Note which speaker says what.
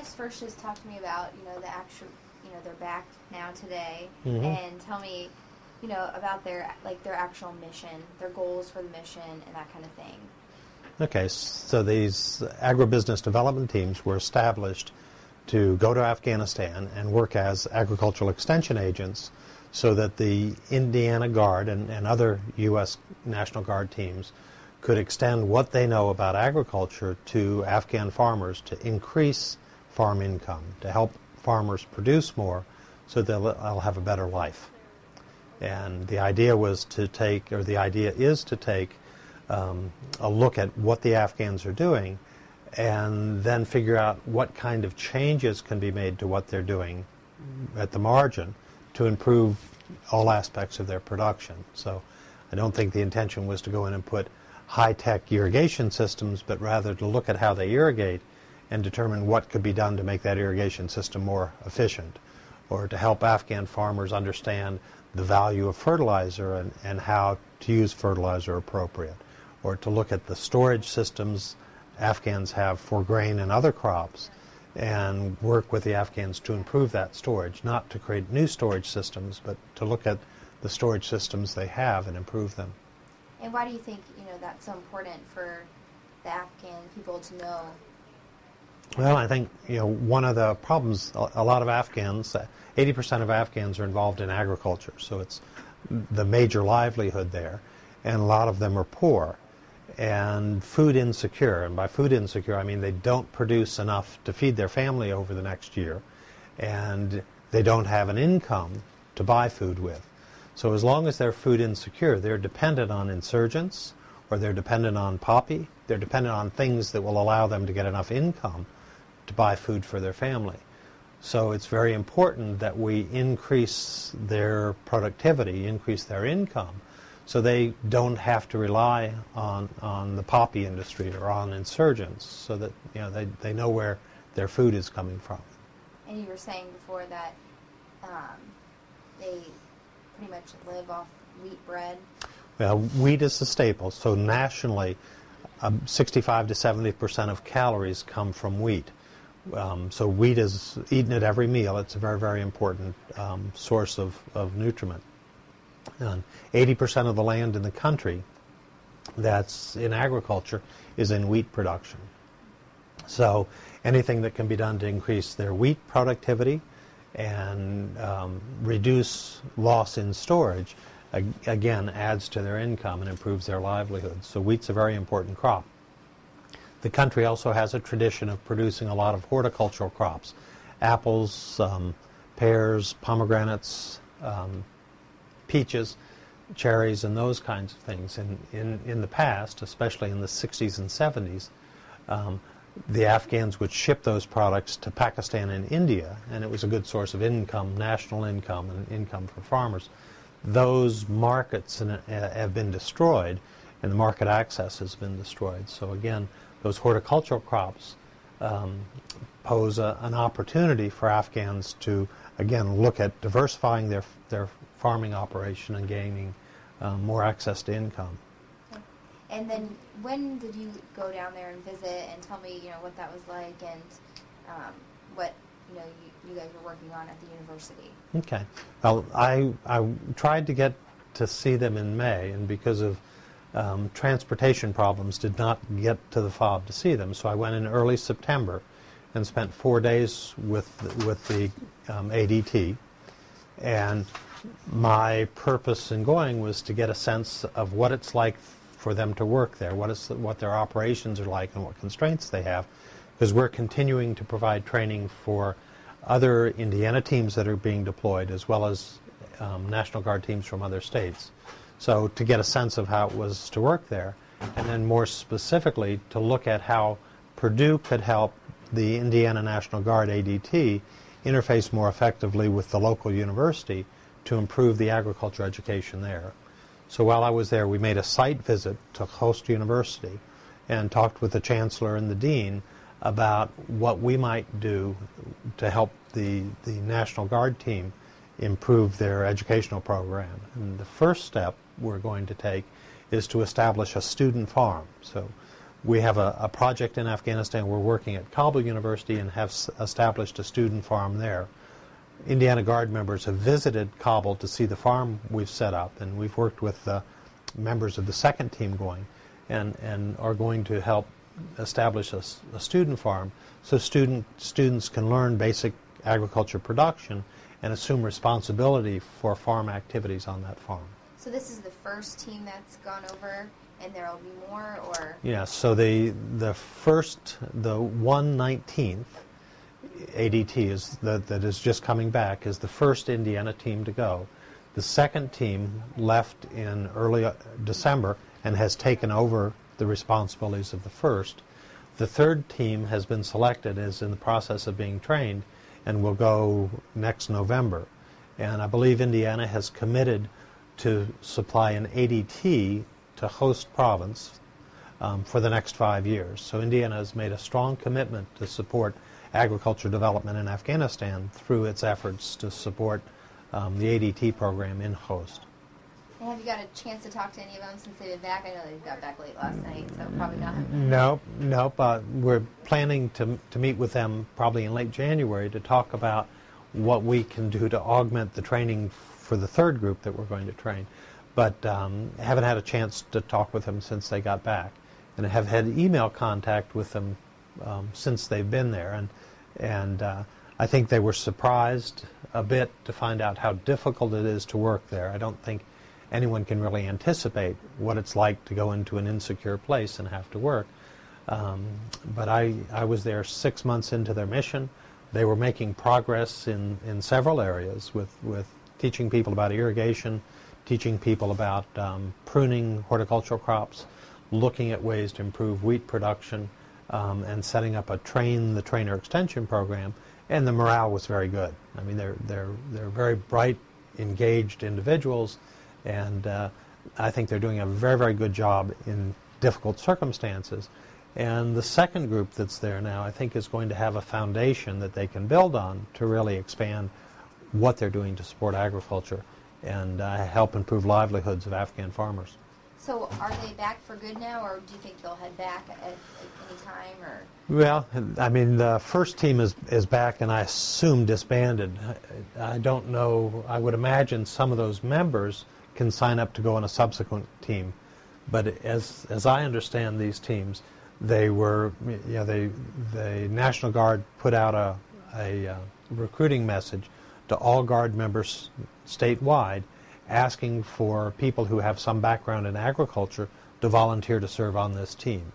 Speaker 1: guess first just talk to me about, the actual, they're back now today,
Speaker 2: Mm-hmm.
Speaker 1: and tell me, about their actual mission, their goals for the mission, and that kind of thing.
Speaker 2: Okay, so these agribusiness development teams were established to go to Afghanistan and work as agricultural extension agents so that the Indiana Guard and other U.S. National Guard teams could extend what they know about agriculture to Afghan farmers to increase farm income, to help farmers produce more so they'll have a better life. And the idea was to take, or the idea is to take, a look at what the Afghans are doing and then figure out what kind of changes can be made to what they're doing at the margin to improve all aspects of their production. So I don't think the intention was to go in and put high-tech irrigation systems, but rather to look at how they irrigate and determine what could be done to make that irrigation system more efficient, or to help Afghan farmers understand the value of fertilizer and how to use fertilizer appropriate, or to look at the storage systems Afghans have for grain and other crops and work with the Afghans to improve that storage, not to create new storage systems, but to look at the storage systems they have and improve them.
Speaker 1: And why do you think, that's so important for the Afghan people to know?
Speaker 2: Well, I think, one of the problems, a lot of Afghans, 80% of Afghans are involved in agriculture, so it's the major livelihood there, and a lot of them are poor and food insecure. And by food insecure, I mean they don't produce enough to feed their family over the next year, and they don't have an income to buy food with. So as long as they're food insecure, they're dependent on insurgents, or they're dependent on poppy, they're dependent on things that will allow them to get enough income to buy food for their family. So it's very important that we increase their productivity, increase their income, so they don't have to rely on the poppy industry or on insurgents, so that they know where their food is coming from.
Speaker 1: And you were saying before that they pretty much live off wheat bread.
Speaker 2: Well, wheat is the staple, so nationally 65 to 70% of calories come from wheat. So wheat is eaten at every meal. It's a very, very important source of nutriment. And 80% of the land in the country that's in agriculture is in wheat production. So anything that can be done to increase their wheat productivity and reduce loss in storage, again, adds to their income and improves their livelihood. So wheat's a very important crop. The country also has a tradition of producing a lot of horticultural crops, apples, pears, pomegranates, peaches, cherries, and those kinds of things. In the past, especially in the 60s and 70s, the Afghans would ship those products to Pakistan and India, and it was a good source of income, national income, and income for farmers. Those markets have been destroyed, and the market access has been destroyed. So again, those horticultural crops pose an opportunity for Afghans to, again, look at diversifying their farming operation and gaining more access to income.
Speaker 1: Okay. And then when did you go down there and visit, and tell me, what that was like, and what you guys were working on at the university?
Speaker 2: Okay. Well, I tried to get to see them in May, and because of transportation problems, did not get to the FOB to see them. So I went in early September and spent 4 days with the ADT. And my purpose in going was to get a sense of what it's like for them to work there, what their operations are like, and what constraints they have, because we're continuing to provide training for other Indiana teams that are being deployed, as well as National Guard teams from other states. So to get a sense of how it was to work there, and then more specifically to look at how Purdue could help the Indiana National Guard ADT interface more effectively with the local university to improve the agriculture education there. So while I was there, we made a site visit to Host University and talked with the chancellor and the dean about what we might do to help the National Guard team improve their educational program. And the first step we're going to take is to establish a student farm. So We have a project in Afghanistan. We're working at Kabul University and have established a student farm there. Indiana Guard members have visited Kabul to see the farm we've set up, and we've worked with members of the second team going and are going to help establish a student farm so students can learn basic agriculture production and assume responsibility for farm activities on that farm.
Speaker 1: So this is the first team that's gone over, and there will be more, or?
Speaker 2: Yeah, so the 119th ADT that is just coming back is the first Indiana team to go. The second team left in early December and has taken over the responsibilities of the first. The third team has been selected, is in the process of being trained, and will go next November. And I believe Indiana has committed to supply an ADT to host province for the next 5 years. So Indiana has made a strong commitment to support agriculture development in Afghanistan through its efforts to support the ADT program in host.
Speaker 1: And have you got a chance to talk to any of them since they've been back? I know they got back late last night, so probably not.
Speaker 2: Nope. We're planning to meet with them probably in late January to talk about what we can do to augment the training for the third group that we're going to train. But haven't had a chance to talk with them since they got back, and have had email contact with them since they've been there. And I think they were surprised a bit to find out how difficult it is to work there. I don't think anyone can really anticipate what it's like to go into an insecure place and have to work. But I was there 6 months into their mission. They were making progress in several areas with teaching people about irrigation, teaching people about pruning horticultural crops, looking at ways to improve wheat production, and setting up a train the trainer extension program. And the morale was very good. I mean, they're very bright, engaged individuals, and I think they're doing a very, very good job in difficult circumstances. And the second group that's there now, I think, is going to have a foundation that they can build on to really expand what they're doing to support agriculture and help improve livelihoods of Afghan farmers.
Speaker 1: So are they back for good now, or do you think they'll head back at any time? Or?
Speaker 2: Well, I mean, the first team is back, and I assume disbanded. I don't know. I would imagine some of those members can sign up to go on a subsequent team. But as I understand these teams, they were, the National Guard put out a recruiting message to all Guard members statewide, asking for people who have some background in agriculture to volunteer to serve on this team.